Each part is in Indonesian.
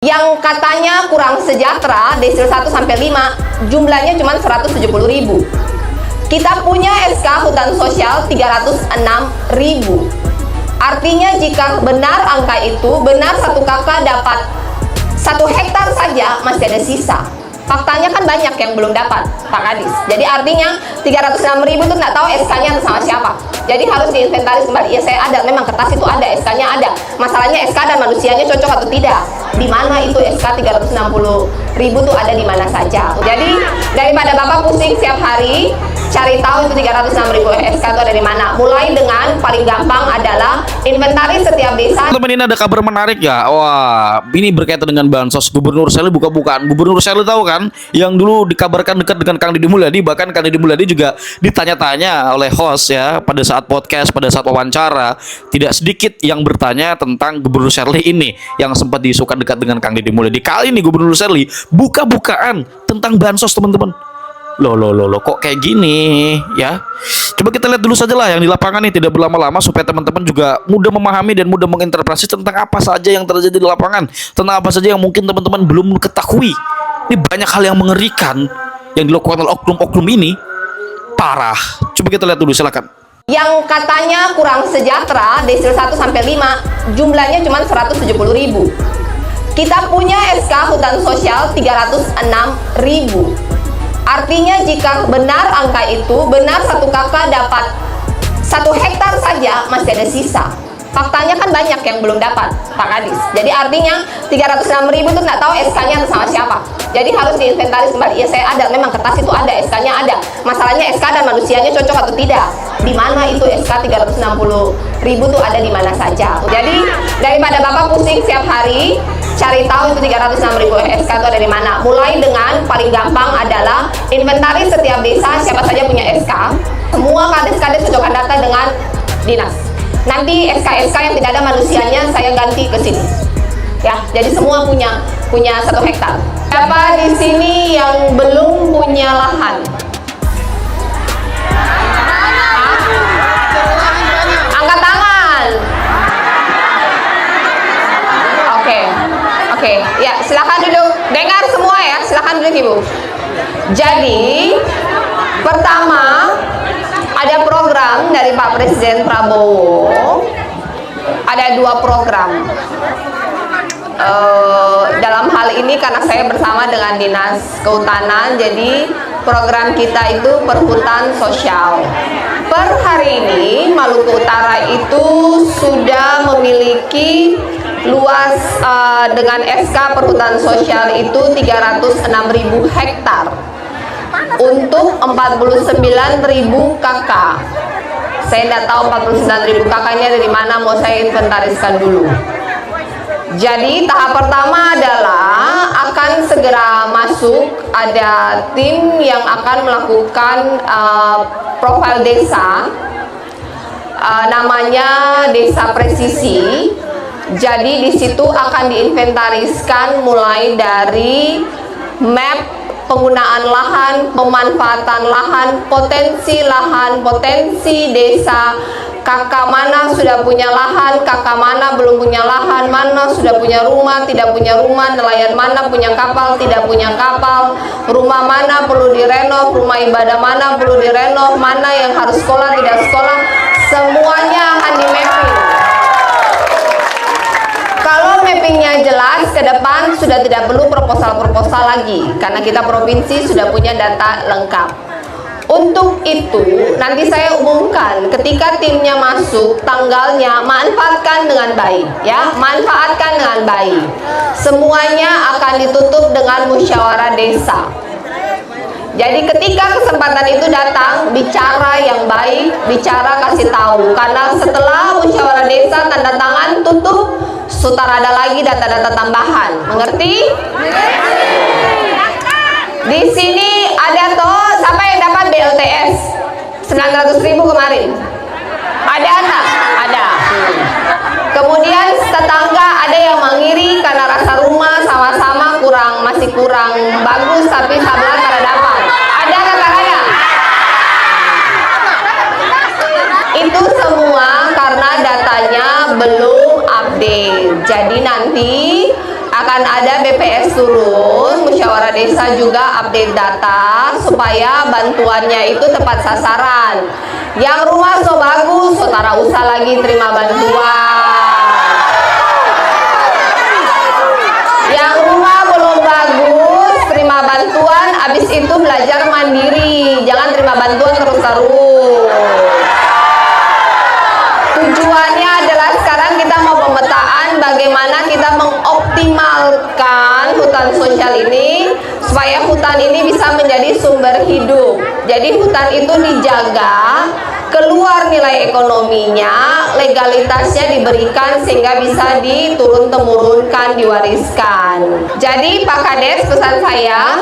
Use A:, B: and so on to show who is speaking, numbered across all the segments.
A: Yang katanya kurang sejahtera, desil 1 sampai 5, jumlahnya cuma 170.000. Kita punya SK hutan sosial 306.000. Artinya jika benar angka itu, benar satu kakak dapat 1 hektar saja, masih ada sisa. Faktanya kan banyak yang belum dapat, Pak Kadis. Jadi artinya 306.000 itu nggak tahu SK-nya sama siapa. Jadi harus diinventaris kembali. Ya saya ada, memang kertas itu ada, SK-nya ada. Masalahnya SK dan manusianya cocok atau tidak. Di mana itu SK 360.000 tuh ada di mana saja. Jadi daripada Bapak pusing setiap hari cari tahu itu 306.000 SK itu ada di mana. Mulai dengan paling gampang adalah inventaris setiap desa.
B: Teman, ini ada kabar menarik ya. Wah, ini berkaitan dengan bansos. Gubernur Seli buka-bukaan. Gubernur Seli tahu kan, yang dulu dikabarkan dekat dengan Kang Deddy Mulyadi, bahkan Kang Deddy Mulyadi juga ditanya-tanya oleh host ya pada saat podcast, pada saat wawancara. Tidak sedikit yang bertanya tentang Gubernur Seli ini yang sempat diisukan dekat dengan Kang Deddy Mulyadi. Kali ini Gubernur Seli buka-bukaan tentang bansos, teman-teman. Loh, kok kayak gini ya? Coba kita lihat dulu saja lah yang di lapangan nih, tidak berlama-lama supaya teman-teman juga mudah memahami dan mudah menginterpretasi tentang apa saja yang terjadi di lapangan, tentang apa saja yang mungkin teman-teman belum ketahui. Ini banyak hal yang mengerikan yang dilakukan oleh oknum-oknum ini, parah. Coba kita lihat dulu, silakan.
A: Yang katanya kurang sejahtera, desil 1 sampai 5, jumlahnya cuma 170.000. Kita punya SK hutan sosial 306.000. Artinya jika benar angka itu, benar satu kakak dapat 1 hektar saja, masih ada sisa. Faktanya kan banyak yang belum dapat, Pak Kadis. Jadi artinya 306.000 itu nggak tahu SK-nya sama siapa. Jadi harus diinventaris kembali. Ya saya ada, memang kertas itu ada, SK-nya ada. Masalahnya SK dan manusianya cocok atau tidak. Di mana itu SK 360.000 tuh ada di mana saja. Jadi daripada Bapak pusing setiap hari cari tahu itu 306.000 SK itu ada di mana. Mulai dengan paling gampang adalah inventaris setiap desa, siapa saja punya SK. Semua kades-kades cocokkan data dengan dinas. Nanti SK-SK yang tidak ada manusianya saya ganti ke sini. Ya, jadi semua punya 1 hektar. Siapa di sini yang belum punya lahan? Angkat tangan. Oke, ya silakan duduk. Dengar semua ya, silakan duduk Ibu. Jadi pertama ada program dari Pak Presiden Prabowo. Ada 2 program. Dalam hal ini karena saya bersama dengan Dinas Kehutanan, jadi program kita itu perhutan sosial. Per hari ini Maluku Utara itu sudah memiliki luas dengan SK perhutan sosial itu 306.000 hektar untuk 49.000 KK. Saya tidak tahu 49.000 KK-nya dari mana, mau saya inventariskan dulu. Jadi tahap pertama adalah akan segera masuk, ada tim yang akan melakukan profil desa, namanya Desa Presisi. Jadi di situ akan diinventariskan mulai dari map penggunaan lahan, pemanfaatan lahan, potensi desa, kakak mana sudah punya lahan, kakak mana belum punya lahan, mana sudah punya rumah, tidak punya rumah, nelayan mana punya kapal, tidak punya kapal, rumah mana perlu direnov, rumah ibadah mana perlu direnov, mana yang harus sekolah, tidak sekolah, semuanya akan di mapping. Kalau mappingnya jelas, ke depan sudah tidak perlu proposal-proposal lagi karena kita provinsi sudah punya data lengkap. Untuk itu nanti saya umumkan ketika timnya masuk tanggalnya, manfaatkan dengan baik ya, manfaatkan dengan baik. Semuanya akan ditutup dengan musyawarah desa. Jadi ketika kesempatan itu datang, bicara yang baik, bicara kasih tahu. Karena setelah musyawarah desa tanda tangan tutup, sutar ada lagi data-data tambahan. Mengerti? Di sini ada toh, siapa yang dapat BLTS 900.000 kemarin? Ada tak? Ada. Kemudian tetangga ada yang mengiri karena rasa rumah sama-sama masih kurang bagus, tapi sebelah kada dapat. Ada kakak ada? Itu semua karena datanya belum update. Jadi nanti akan akan ada BPS turun, musyawarah desa juga update data supaya bantuannya itu tepat sasaran. Yang rumah so bagus, saudara usah lagi terima bantuan. Yang rumah belum bagus, terima bantuan, habis itu belajar mandiri, jangan terima bantuan terus-terus. Tujuannya adalah sekarang kita mau pemetaan bagaimana kita mengoptimalkan hutan sosial ini supaya hutan ini bisa menjadi sumber hidup. Jadi hutan itu dijaga, keluar nilai ekonominya, legalitasnya diberikan sehingga bisa diturun-temurunkan, diwariskan. Jadi Pak Kades, pesan saya,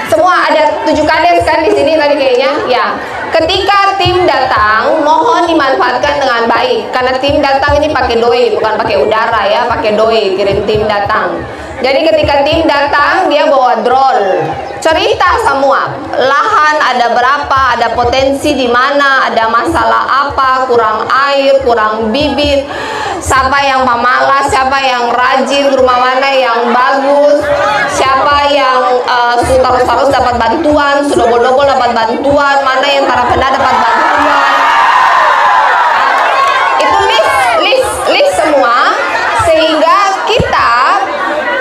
A: semua ada 7 kades kan di sini tadi kayaknya, ya. Ketika tim datang, mohon dimanfaatkan dengan baik. Karena tim datang ini pakai doi, bukan pakai udara ya, pakai doi kirim tim datang. Jadi ketika tim datang, dia bawa drone, cerita semua, lahan ada berapa, ada potensi di mana, ada masalah apa, kurang air, kurang bibit, siapa yang pemalas, siapa yang rajin, rumah mana yang bagus, siapa yang terus dapat bantuan, sedobol-dobol dapat bantuan, mana yang terkena dapat bantuan. Itu list semua, sehingga kita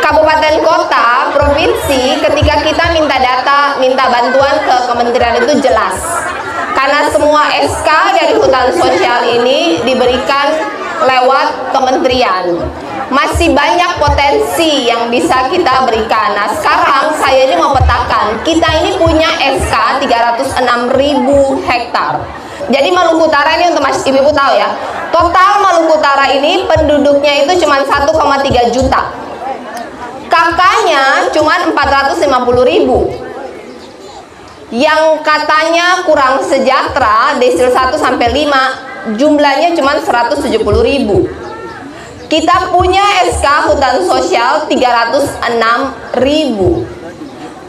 A: kabupaten kota, provinsi, ketika kita minta data, minta bantuan ke kementerian itu jelas. Karena semua SK dari hutan sosial ini diberikan lewat kementerian. Masih banyak potensi yang bisa kita berikan. Nah, sekarang saya ini mau petakan, kita ini punya SK 306.000 hektar. Jadi Maluku Utara ini, untuk Mas Ibu tahu ya, total Maluku Utara ini penduduknya itu cuma 1,3 juta. Kakaknya cuma 450.000. Yang katanya kurang sejahtera, desil 1 sampai 5, jumlahnya cuma 170.000. Kita punya SK hutan sosial 306.000.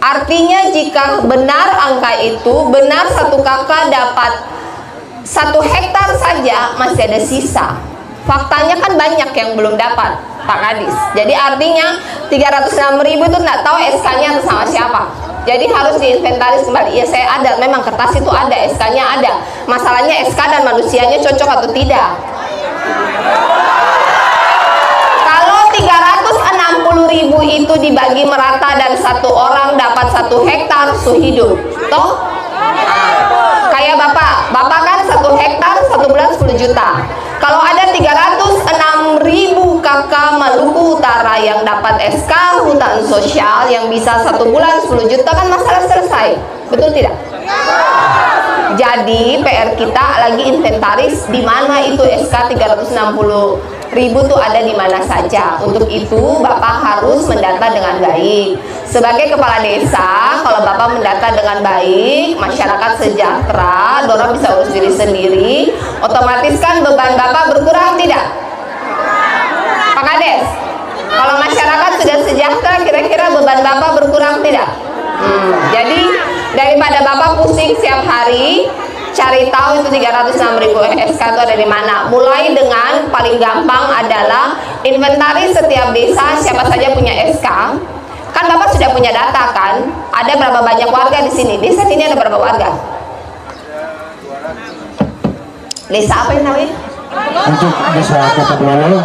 A: Artinya jika benar angka itu, benar satu kakak dapat 1 hektar saja, masih ada sisa. Faktanya kan banyak yang belum dapat, Pak Kadis. Jadi artinya 306.000 itu nggak tahu SK-nya sama siapa. Jadi harus diinventaris kembali. Ya, saya ada, memang kertas itu ada, SK-nya ada. Masalahnya SK dan manusianya cocok atau tidak. Kalau 360.000 itu dibagi merata dan satu orang dapat 1 hektar hidup, toh? Kayak bapak kan 1 hektar 1 bulan 10 juta. Kalau ada 306.000 kakak Maluku Utara yang dapat SK hutan sosial yang bisa 1 bulan 10 juta, kan masalah selesai, betul tidak? Jadi PR kita lagi inventaris di mana itu SK 360.000 tuh ada di mana saja. Untuk itu Bapak harus mendata dengan baik. Sebagai kepala desa, kalau Bapak mendata dengan baik, masyarakat sejahtera, dorong bisa urus diri sendiri, otomatis kan beban Bapak berkurang tidak? Pak Kades, kalau masyarakat sudah sejahtera, kira-kira beban Bapak berkurang tidak? Jadi daripada Bapak pusing setiap hari cari tahu itu 306.000 SK itu ada di mana. Mulai dengan paling gampang adalah inventaris setiap desa, siapa saja punya SK. Kan Bapak sudah punya data kan? Ada berapa banyak warga di sini? Desa sini ada berapa warga? Desa apa yang namanya?
C: Untuk desa Kota Belolo,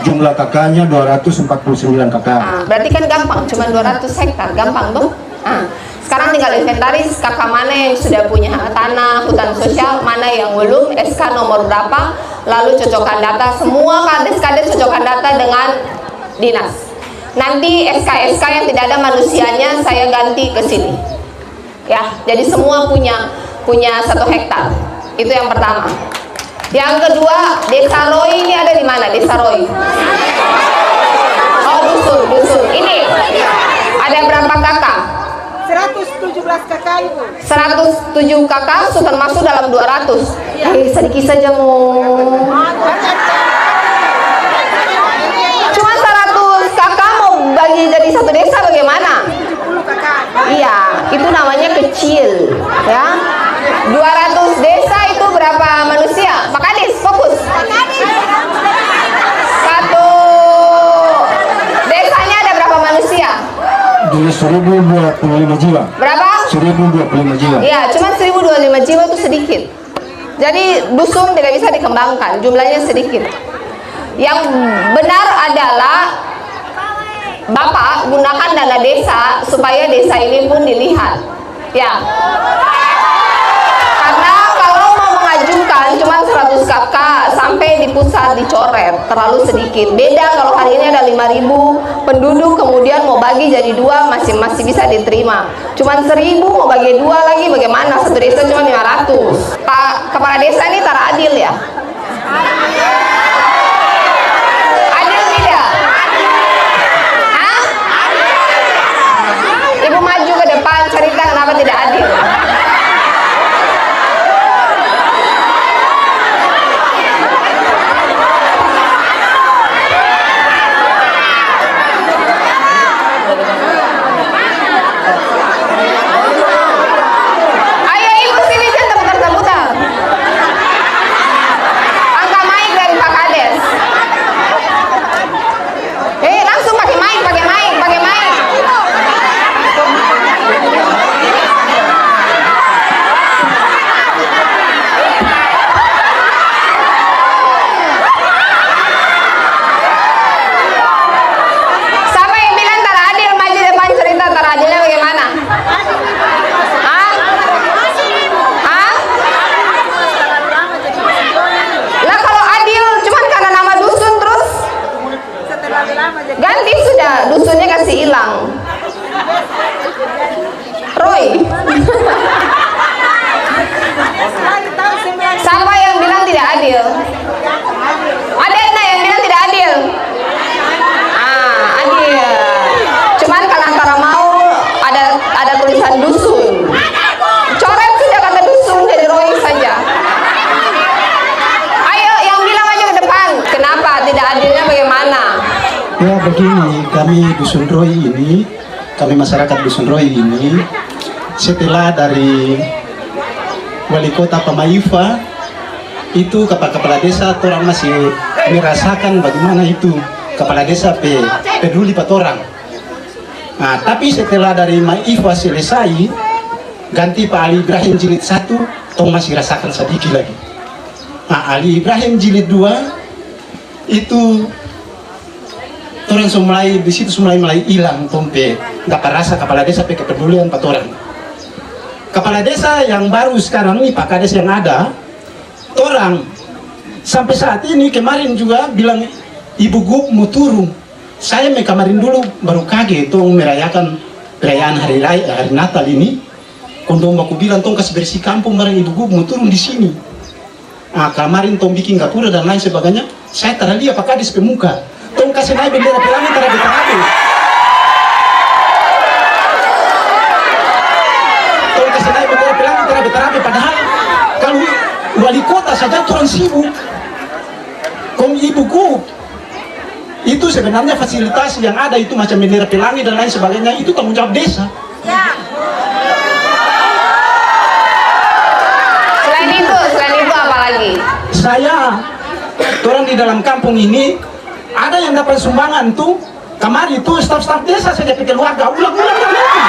C: jumlah kakaknya 249 kakak.
A: Berarti kan gampang, cuma 200 hektar, gampang tuh. Sekarang tinggal inventaris kakak mana yang sudah punya tanah hutan sosial, mana yang belum, SK nomor berapa, lalu cocokkan data. Semua kades-kades cocokkan data dengan dinas. Nanti SK-SK yang tidak ada manusianya saya ganti ke sini. Ya, jadi semua punya 1 hektar. Itu yang pertama. Yang kedua, Desa Roy ini ada di mana? Desa Roy. Oh, dusun. Ini ada berapa kakak?
D: 117 kakak Ibu.
A: 107 kakak, termasuk dalam 200. Sedikit saja mau. Cuma 100 kakak mau bagi jadi 1 desa bagaimana?
D: 70 kakak.
A: Iya, itu namanya kecil, ya. 200 desa itu berapa manusia? Pak Kadis, fokus. 1
C: jadi 1025 jiwa.
A: Berapa?
C: 1025 jiwa.
A: Iya, cuma 1025 jiwa itu sedikit. Jadi dusun tidak bisa dikembangkan, jumlahnya sedikit. Yang benar adalah Bapak gunakan dana desa supaya desa ini pun dilihat. Ya. Karena kalau mau mengajukan cuma 100 KK sampai di pusat dicoret, terlalu sedikit. Beda kalau hari ini ada 5.000 penduduk kemudian mau bagi jadi 2 masih bisa diterima. Cuman 1.000 mau bagi 2 lagi bagaimana? Satu desa cuma 500. Pak Kepala Desa ini tak adil ya? Adil tidak? Hah? Ibu maju ke depan cerita kenapa tidak adil. Ayo ibu sini jangan terputar-terputar. Angka mic dari Pak Kades. Langsung pakai mic, pakai mic, pakai mic. Siapa yang bilang tak adil maju depan cerita tak adilnya bagaimana? Hah? Hah? Lah kalau adil cuman karena nama dusun terus ganti sudah, dusunnya kasih hilang. Roy. Siapa yang bilang tidak adil? Ada yang bilang tidak adil? Adil. Cuman karena antara mau ada tulisan dusun. Coret sudah kata dusun jadi Roy saja. Ayo yang bilang aja ke depan. Kenapa tidak adilnya bagaimana?
E: Ya begini, kami Dusun Roy ini, kami masyarakat Dusun Roy ini, setelah dari wali kota Pamaifa itu kepala desa orang masih merasakan bagaimana itu kepala desa peduli pada orang. Nah, tapi setelah dari Maifa selesai ganti Pak Ali Ibrahim jilid 1, tong masih rasakan sedikit lagi. Nah, Ali Ibrahim jilid 2 itu orang mulai di situ mulai hilang tompe dapat rasa kepala desa kepedulian pada orang. Kepala desa yang baru sekarang ini Pak Kades yang ada, orang sampai saat ini kemarin juga bilang Ibu Gub mau turun. Saya kemarin dulu baru kaget tong merayakan perayaan hari Natal ini. Kondom aku bilang tong kasih bersih kampung bareng Ibu Gub mau turun di sini. Nah, kemarin tong bikin gapura dan lain sebagainya. Saya taruh dia Pak Kades pemuka. Tong kasih naik bendera pelangi terabe-terabe. Tong kasih naik bendera pelangi terabe-terabe. Padahal kalau wali kota saja turun sibuk. Kom Ibu Gub itu sebenarnya fasilitas yang ada itu macam bendera pelangi dan lain sebagainya itu tanggung jawab desa.
A: Selain itu apa lagi?
E: Saya orang di dalam kampung ini ada yang dapat sumbangan tuh kemarin itu staf-staf desa saja pikir warga ulang-ulang lagi.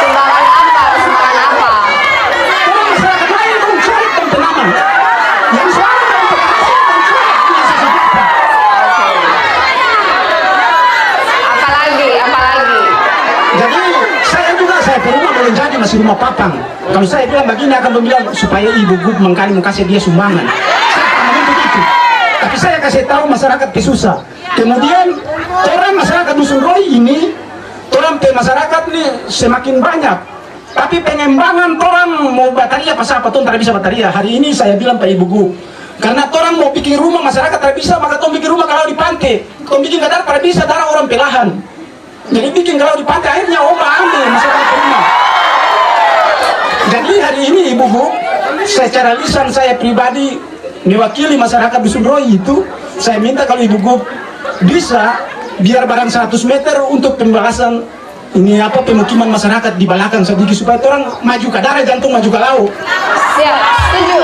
A: Sumbangan apa? Sumbangan apa?
E: Orang masyarakat lain tuh cari penanaman yang soalnya dari
A: Apa lagi? Apa lagi?
E: jadi saya ke rumah belum jadi masih rumah papang. Kalau saya bilang begini akan bilang supaya Ibu Gub mengkali kasih dia sumbangan. Saya begitu. Tapi saya kasih tahu masyarakat susah. Kemudian orang masyarakat Dusun Roy ini, orang masyarakat nih semakin banyak. Tapi pengembangan orang mau bataria pas apa tuh tidak bisa bataria. Hari ini saya bilang Pak Ibu Gub, karena orang mau bikin rumah masyarakat tidak bisa, maka tong bikin rumah kalau di pantai, tong bikin kadar tidak bisa darah orang pelahan. Jadi bikin kalau di pantai akhirnya ombak ambil masyarakat rumah. Jadi hari ini Ibu Gub, secara lisan saya pribadi mewakili masyarakat Dusun Roy itu, saya minta kalau Ibu Gub bisa biar barang 100 meter untuk pembahasan ini apa pemukiman masyarakat di belakang sedikit supaya orang maju ke darat jantung maju ke laut.
A: Siap, setuju.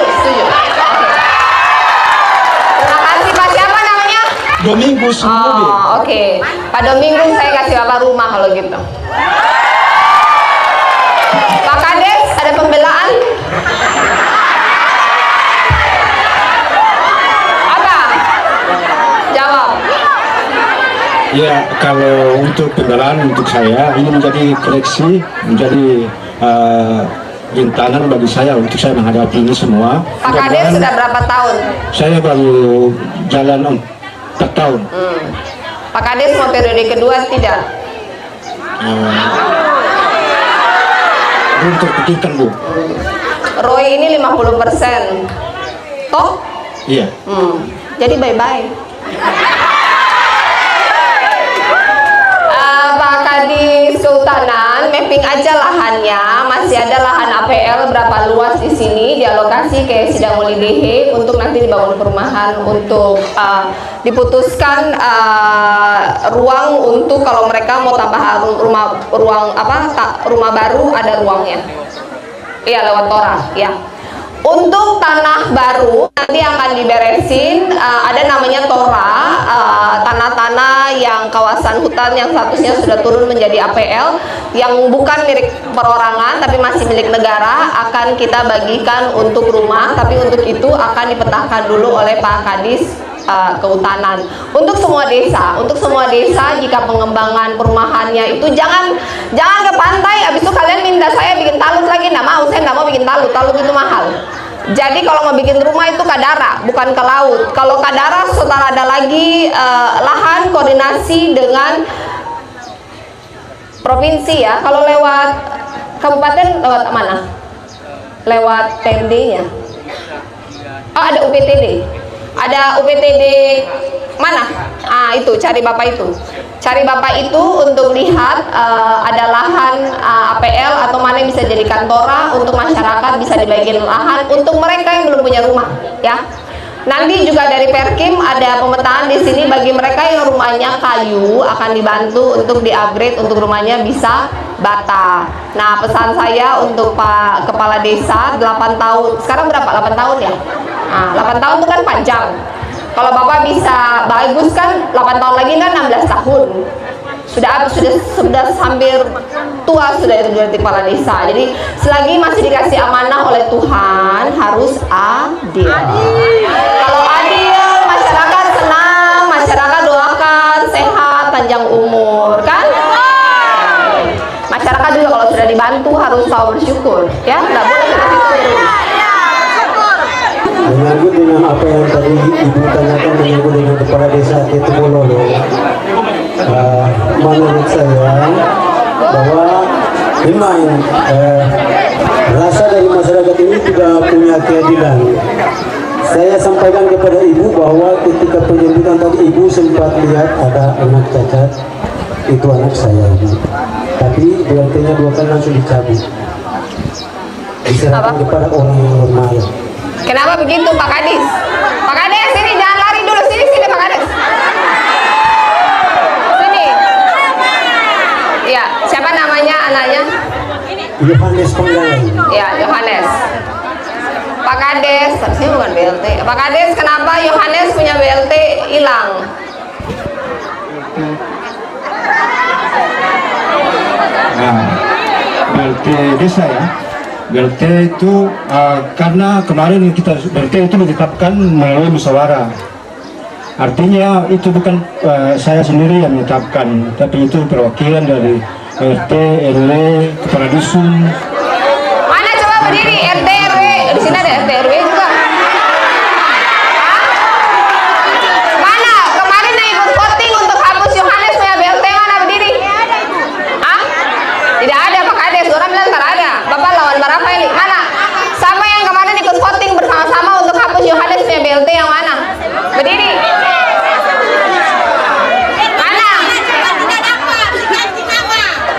A: Terima kasih Pak. Siapa namanya?
E: Domingus mobil.
A: Oh, oke. Pak Domingus saya kasih Bapak rumah kalau gitu. Pak Kades, ada pembelaan? Apa? Jawab.
C: Ya, kalau untuk kendaraan untuk saya ini menjadi koleksi, menjadi rintangan bagi saya untuk saya menghadapi ini semua.
A: Pak Kades
C: Mudah-mudahan
A: sudah berapa tahun?
C: saya baru jalan 4 tahun.
A: Pak Kades mau periode kedua tidak?
C: Belum terpikirkan, Bu.
A: Roy ini 50%. Toh?
C: Iya.
A: Jadi bye-bye. Pak Kadis Kehutanan, mapping aja lahannya. Masih ada lahan APL berapa luas di sini, dialokasi ke Sidamuli DH untuk nanti dibangun perumahan, untuk diputuskan ruang untuk kalau mereka mau tambah rumah baru ada ruangnya. Iya, lewat Tora, ya. Untuk tanah baru nanti akan diberesin, ada namanya Tora, tanah-tanah yang kawasan hutan yang statusnya sudah turun menjadi APL, yang bukan milik perorangan tapi masih milik negara, akan kita bagikan untuk rumah, tapi untuk itu akan dipetahkan dulu oleh Pak Kadis Kehutanan. Untuk semua desa jika pengembangan perumahannya itu jangan ke pantai, habis itu kalian minta saya bikin talut lagi. Nggak mau, saya nggak mau bikin talut itu mahal. Jadi kalau mau bikin rumah itu ke darat, bukan ke laut. Kalau ke darat setelah ada lagi lahan, koordinasi dengan provinsi ya. Kalau lewat kabupaten lewat mana? Lewat TMD-nya. Oh, ada UPTD. Ada UPTD mana? Itu cari Bapak itu. Cari Bapak itu untuk lihat ada lahan APL atau mana yang bisa jadi kantora untuk masyarakat, bisa dibagiin lahan untuk mereka yang belum punya rumah, ya. Nanti juga dari Perkim ada pemetaan di sini bagi mereka yang rumahnya kayu, akan dibantu untuk di-upgrade untuk rumahnya bisa bata. Nah, pesan saya untuk Pak Kepala Desa 8 tahun. Sekarang berapa? 8 tahun ya? 8 tahun itu kan panjang. Kalau Bapak bisa bagus kan 8 tahun lagi kan 16 tahun. Sudah hampir tua sudah itu jadi kepala desa. Jadi selagi masih dikasih amanah oleh Tuhan harus adil. Kalau adil, masyarakat senang, masyarakat doakan sehat, panjang umur, kan? Masyarakat juga kalau sudah dibantu harus tahu bersyukur, ya. Nggak boleh seperti itu.
F: Menyangkut dengan apa yang tadi Ibu tanyakan menyangkut dengan kepala desa itu Bololo, menurut saya bahwa memang rasa dari masyarakat ini tidak punya keadilan. Saya sampaikan kepada Ibu bahwa ketika penyambutan tadi Ibu sempat lihat ada anak cacat, itu anak saya Ibu. Tapi BLT-nya 2 kali langsung dicabut, diserahkan kepada orang yang normal.
A: Kenapa begitu Pak Kadis? Pak Kadis, sini jangan lari dulu, sini Pak Kadis. Sini. Ya, siapa namanya anaknya?
F: Yohanes Penggalan.
A: Ya, Yohanes. Pak Kades, harusnya bukan BLT. Pak Kades, kenapa Yohanes punya BLT hilang?
C: Nah, BLT desa ya. BLT itu karena kemarin BLT itu ditetapkan melalui musyawarah. Artinya itu bukan saya sendiri yang menetapkan, tapi itu perwakilan dari RT, RW, kepala dusun.
A: Mana coba berdiri RT, RW? Di sini ada RT, RW juga. Hah? Mana? Kemarin yang ikut voting untuk hapus Yohanes punya BLT mana berdiri? Hah? Tidak ada Pak Kades, orang bilang ntar ada. Bapak lawan berapa ini? Mana? Sama yang kemarin ikut voting bersama-sama untuk hapus Yohanes punya BLT yang mana? Berdiri.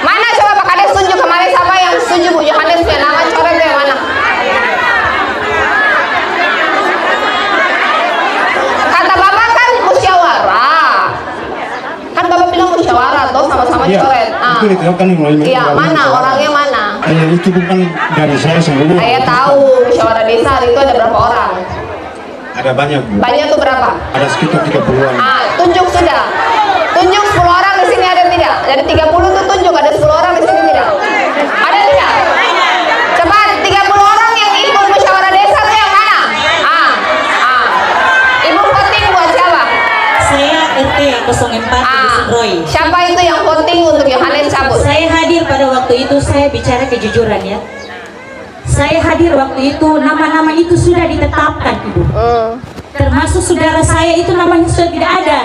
A: Mana coba Pak Kades tunjuk kemarin siapa yang setuju Bu Yohanes punya nama, coret yang mana? Kata Bapak kan musyawarah. Kan Bapak bilang musyawarah toh sama-sama coret.
C: Itu ditetapkan melalui
A: Iya, mana orangnya mana?
C: itu bukan dari saya sendiri.
A: Saya tahu musyawarah desa hari itu ada berapa orang?
C: Ada banyak, Bu.
A: Banyak tuh berapa?
C: Ada sekitar 30-an.
A: Tunjuk sudah. Tunjuk 10 orang di sini ada tidak? Dari 30 tuh tunjuk ada 10 orang di sini tidak? Ada tidak? Cepat 30 orang yang ikut musyawarah desa tuh yang mana? Ibu voting buat siapa?
G: Saya RT yang 04 di Dusun Roy.
A: Siapa itu yang voting untuk Yohanes cabut?
G: Saya hadir pada waktu itu, saya bicara kejujuran ya. Saya hadir waktu itu, nama-nama itu sudah ditetapkan Ibu. Termasuk saudara saya itu namanya sudah tidak ada.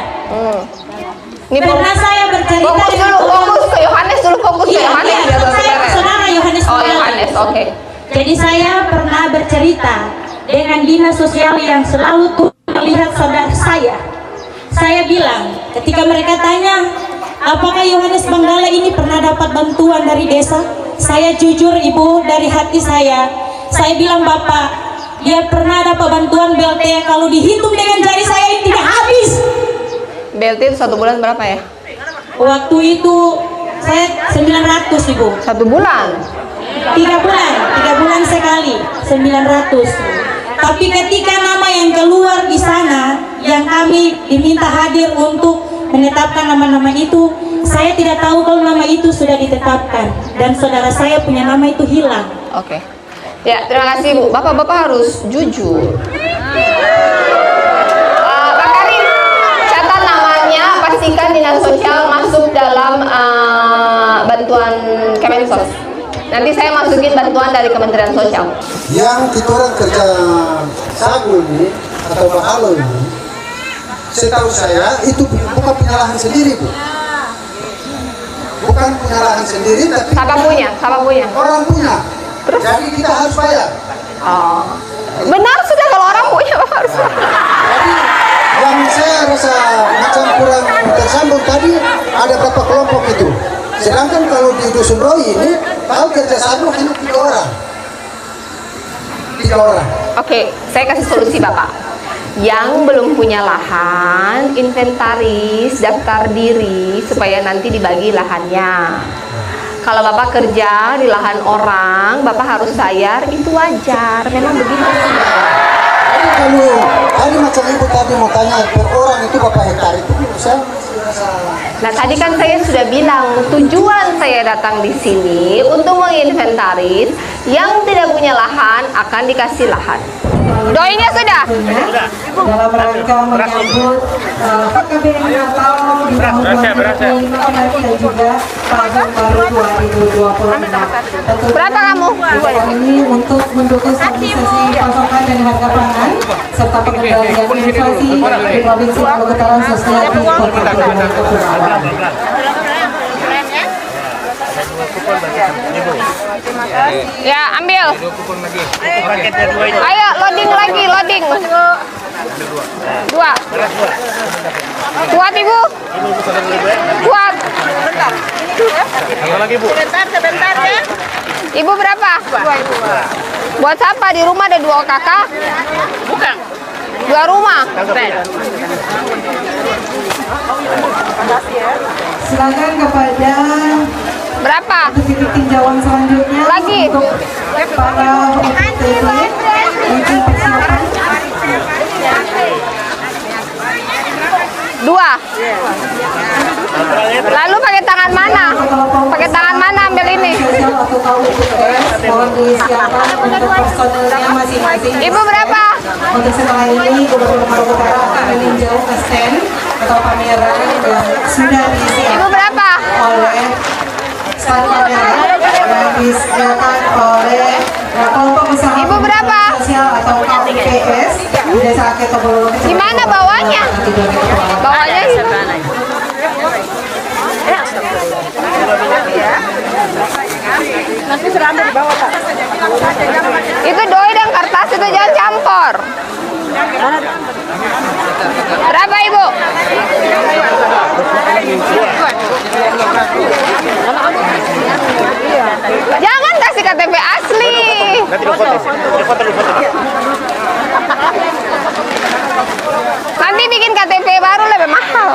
A: Ini
G: Karena saya bercerita
A: fokus dulu, fokus ke Yohanes dulu, fokus ke Yohanes.
G: Iya, saya saudara Yohanes.
A: Oh, Yohanes, oke.
G: Jadi saya pernah bercerita dengan dinas sosial yang selalu melihat saudara saya. Saya bilang, ketika mereka tanya, apakah Yohanes Manggala ini pernah dapat bantuan dari desa? Saya jujur Ibu, dari hati saya bilang Bapak, dia pernah dapat bantuan BLT kalau dihitung dengan jari saya ini tidak habis.
A: BLT itu 1 bulan berapa ya?
G: Waktu itu saya 900 Ibu.
A: 1 bulan.
G: 3 bulan sekali 900. Tapi ketika nama yang keluar di sana yang kami diminta hadir untuk menetapkan nama-nama itu, saya tidak tahu kalau nama itu sudah ditetapkan dan saudara saya punya nama itu hilang.
A: Oke. Ya, terima kasih Bu. Bapak-bapak harus jujur. Pak Karim, catat namanya, pastikan dinas sosial masuk dalam bantuan Kemensos. Nanti saya masukin bantuan dari Kementerian Sosial.
H: Yang kita orang kerja sagu ini atau bahalo ini, setahu saya itu bukan punya lahan sendiri Bu. Bukan punya lahan sendiri, tapi
A: Siapa punya? Siapa punya?
H: orang punya.
A: Terus?
H: Jadi kita harus bayar.
A: Oh. Benar sudah kalau orang punya Bapak harus.
H: Jadi yang saya rasa macam kurang tersambung tadi ada berapa kelompok itu. Sedangkan kalau di Dusun Roy ini tahu kerja sagu hanya 3 orang. 3 orang.
A: Oke, saya kasih solusi Bapak. Yang belum punya lahan, inventaris, daftar diri supaya nanti dibagi lahannya. Kalau Bapak kerja di lahan orang, Bapak harus bayar, itu wajar. Memang begitu.
H: Jadi kalau tadi macam ibu tadi mau tanya per orang itu berapa hektar itu saya
A: Nah, tadi kan saya sudah bilang tujuan saya datang di sini untuk menginventaris yang tidak punya lahan akan dikasih lahan. Doinya sudah?
D: Dalam rangka menyambut PKBM Natal di tahun 2025 dan juga tahun baru 2026. Tentu
A: Berapa kamu?
D: ini untuk mendukung stabilisasi pasokan dan harga pangan serta pengendalian inflasi di Provinsi Maluku Utara khususnya di Kota Kepulauan.
A: Ya, ambil. Ayo, loading lagi, loading. 2. Kuat Ibu? Kuat.
D: Sebentar ya.
A: Ibu berapa? 2. Buat siapa? Di rumah ada 2 kakak? Bukan. 2 rumah?
D: Silakan kepada
A: Berapa?
D: titik tinjauan selanjutnya.
A: Lagi.
D: Untuk para OTT mungkin persilakan.
A: 2. Lalu pakai tangan mana? Pakai tangan mana ambil ini?
D: Sosial atau KUPS mohon disiapkan untuk personelnya masing-masing.
A: Ibu berapa?
D: Untuk setelah ini Gubernur Maluku Utara akan meninjau ke stand atau pameran yang sudah disiapkan
A: Ibu berapa?
D: oleh stand pameran yang disediakan oleh kelompok usaha
A: Ibu berapa?
D: sosial atau KUPS di Desa Aket Tobololo.
A: Gimana bawahnya? Bawahnya
D: Nanti sudah ambil di bawah Pak.
A: itu doi dan kertas itu jangan campur. Berapa Ibu? Jangan kasih KTP asli. Nanti bikin KTP baru lebih mahal.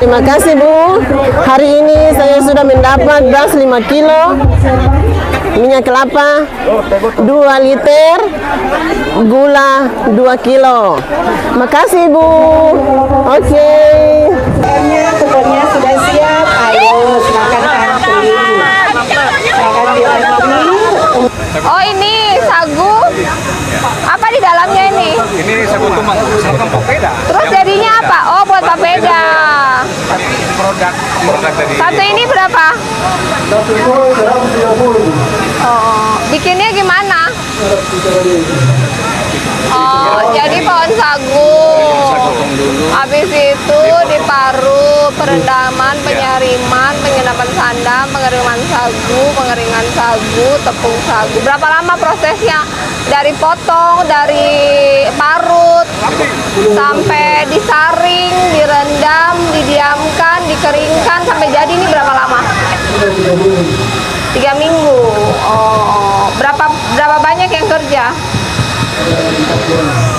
I: Terima kasih Bu. Hari ini saya sudah mendapat beras 5 kilo, minyak kelapa 2 liter, gula 2 kilo. Makasih Bu. Oke.
D: Kuponnya sudah siap. Ayo silakan antri. Silakan diantri.
A: Oh ini sagu. Apa di dalamnya ini?
J: Ini sagu tumang, sagu papeda.
A: Terus jadinya apa? Oh buat papeda.
J: Produk dari.
A: Satu ini berapa? Oh, bikinnya gimana? Oh, jadi pohon sagu. Habis itu diparut, perendaman, penyariman, penyenapan sandang, pengeringan sagu, tepung sagu. Berapa lama prosesnya? Dari potong, dari parut, sampai disaring, direndam, didiamkan, dikeringkan, sampai jadi ini berapa lama? 3 minggu. Oh, berapa banyak yang kerja?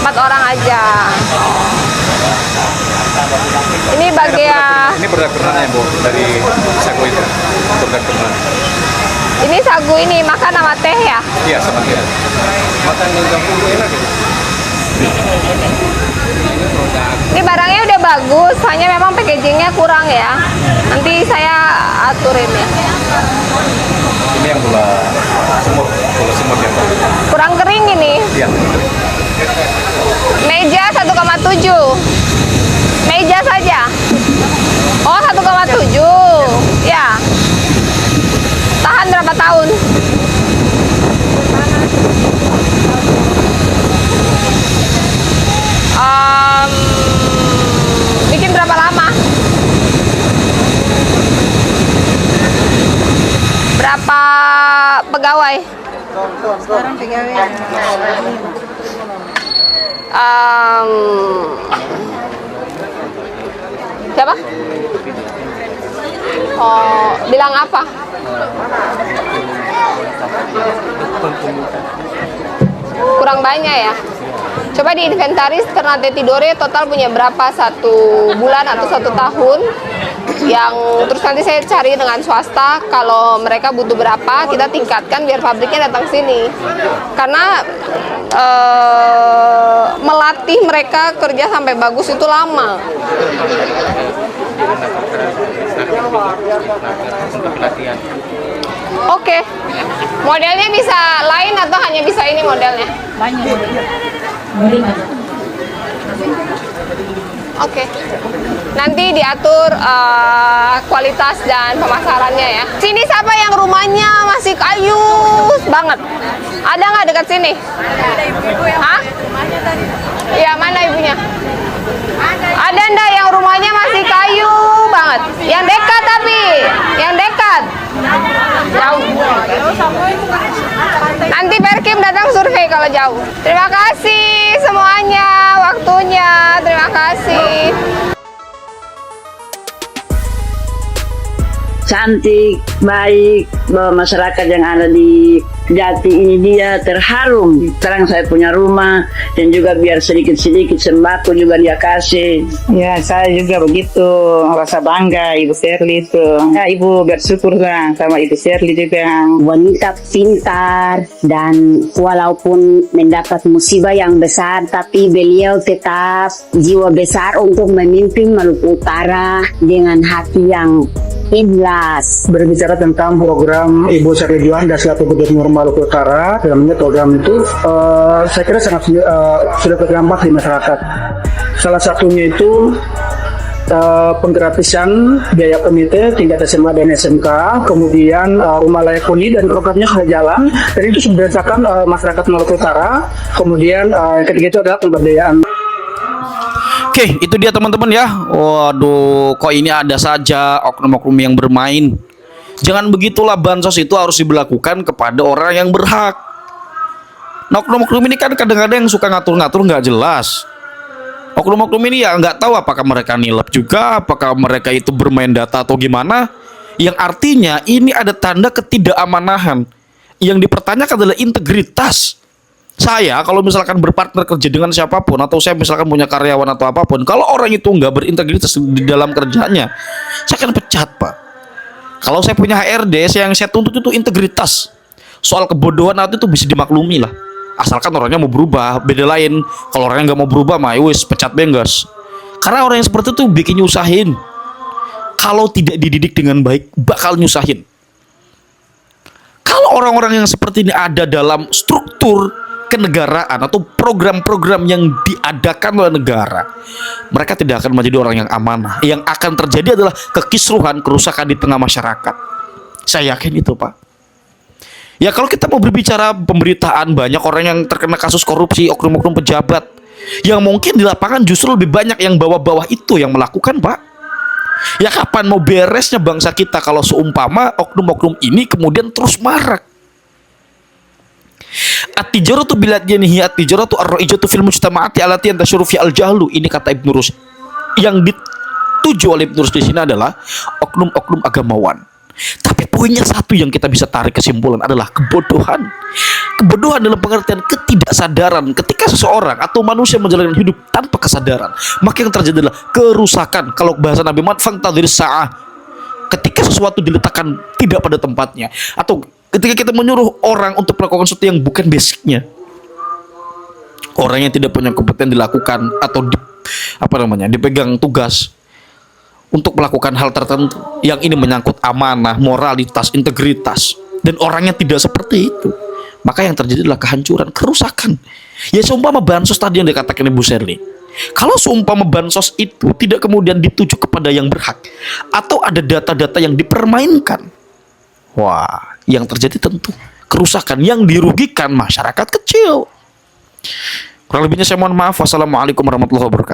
A: 4 orang aja. Ini bagian.
J: Ini produk ternaknya Bu, dari sagu itu. Produk ternak.
A: Ini sagu ini makan sama teh ya?
J: Iya, sama teh. Makan dengan bumbu enak gitu.
A: Ini barangnya udah bagus, hanya memang packagingnya kurang ya. Nanti saya aturin ya.
J: Ini yang gula semut yang
A: Kurang kering ini.
J: Iya.
A: Meja 1,7. Meja saja. Oh 1,7. Ya. Tahan berapa tahun? Bikin berapa lama? Berapa pegawai?
D: Sekarang pegawai.
A: Siapa? Oh, bilang apa? Kurang banyak ya. Coba di inventaris Ternate Tidore total punya berapa 1 bulan atau 1 tahun. Yang terus nanti saya cari dengan swasta kalau mereka butuh berapa, kita tingkatkan biar pabriknya datang sini. Karena melatih mereka kerja sampai bagus itu lama. Oke. Modelnya bisa lain atau hanya bisa ini modelnya?
G: Banyak.
A: Oke. Nanti diatur kualitas dan pemasarannya ya. Sini siapa yang rumahnya masih kayu banget? Ada nggak dekat sini? Hah? Iya, mana ibunya? Ada ndak yang rumahnya masih kayu banget? Yang dekat tapi, yang dekat. Jauh. Nanti Perkim datang survei kalau jauh. Terima kasih semuanya waktunya. Terima kasih.
K: Cantik, baik, bahwa masyarakat yang ada di Jati ini dia terharu. Sekarang saya punya rumah dan juga biar sedikit-sedikit sembako juga dia kasih.
L: Ya, saya juga begitu, rasa bangga Ibu Sherly itu. Ya, Ibu bersyukur sama Ibu Sherly juga.
M: Wanita pintar dan walaupun mendapat musibah yang besar, tapi beliau tetap jiwa besar untuk memimpin Maluku Utara dengan hati yang ikhlas.
E: Berbicara tentang program Ibu Sherly Juanda selaku Gubernur Maluku Utara, dalamnya program itu saya kira sangat sudah terdampak di masyarakat. Salah satunya itu penggratisan biaya komite tingkat SMA dan SMK, kemudian rumah layak huni dan programnya sudah jalan, dan itu sudah dirasakan masyarakat Maluku Utara. Kemudian ketiga itu adalah pemberdayaan.
B: Oke, itu dia teman-teman ya. Waduh, kok ini ada saja oknum-oknum yang bermain. Jangan begitulah, bansos itu harus diberlakukan kepada orang yang berhak. Nah, oknum-oknum ini kan kadang-kadang suka ngatur-ngatur nggak jelas. Oknum-oknum ini ya nggak tahu apakah mereka nilep juga, apakah mereka itu bermain data atau gimana. Yang artinya ini ada tanda ketidakamanan. Yang dipertanyakan adalah integritas Saya kalau misalkan berpartner kerja dengan siapapun, atau saya misalkan punya karyawan atau apapun, kalau orang itu nggak berintegritas di dalam kerjanya, saya akan pecat, Pak. Kalau saya punya HRD, yang saya tuntut itu integritas. Soal kebodohan nanti itu bisa dimaklumi lah, asalkan orangnya mau berubah. Beda lain kalau orangnya nggak mau berubah, mah wis pecat benggas. Karena orang yang seperti itu bikin nyusahin. Kalau tidak dididik dengan baik, bakal nyusahin. Kalau orang-orang yang seperti ini ada dalam struktur kenegaraan atau program-program yang diadakan oleh negara, mereka tidak akan menjadi orang yang amanah. Yang akan terjadi adalah kekisruhan, kerusakan di tengah masyarakat. Saya yakin itu, Pak. Ya, kalau kita mau berbicara pemberitaan, banyak orang yang terkena kasus korupsi, oknum-oknum pejabat, yang mungkin di lapangan justru lebih banyak yang bawah-bawah itu yang melakukan, Pak. Ya, kapan mau beresnya bangsa kita kalau seumpama oknum-oknum ini kemudian terus marak? At-tijaratu biladjanihi at-tijaratu ar-ra'ijatu fil mujtama'ati allati yantashiru fi al-jahlu. Ini kata Ibnu Rushd. Yang dituju oleh Ibnu Rushd di sini adalah oknum-oknum agamawan. Tapi poinnya satu yang kita bisa tarik kesimpulan adalah kebodohan. Kebodohan dalam pengertian ketidaksadaran. Ketika seseorang atau manusia menjalankan hidup tanpa kesadaran, maka yang terjadi adalah kerusakan. Kalau bahasa Nabi Muhammad, fantadhir sa'ah. Ketika sesuatu diletakkan tidak pada tempatnya, atau ketika kita menyuruh orang untuk melakukan sesuatu yang bukan basicnya, orang yang tidak punya kompeten dilakukan atau dipegang tugas untuk melakukan hal tertentu yang ini menyangkut amanah, moralitas, integritas, dan orangnya tidak seperti itu, maka yang terjadi adalah kehancuran, kerusakan. Ya, seumpama bansos tadi yang dikatakan Ibu Sherly, kalau seumpama bansos itu tidak kemudian dituju kepada yang berhak, atau ada data-data yang dipermainkan, wah, yang terjadi tentu kerusakan yang dirugikan masyarakat kecil. Kurang lebihnya saya mohon maaf. Wassalamualaikum warahmatullahi wabarakatuh.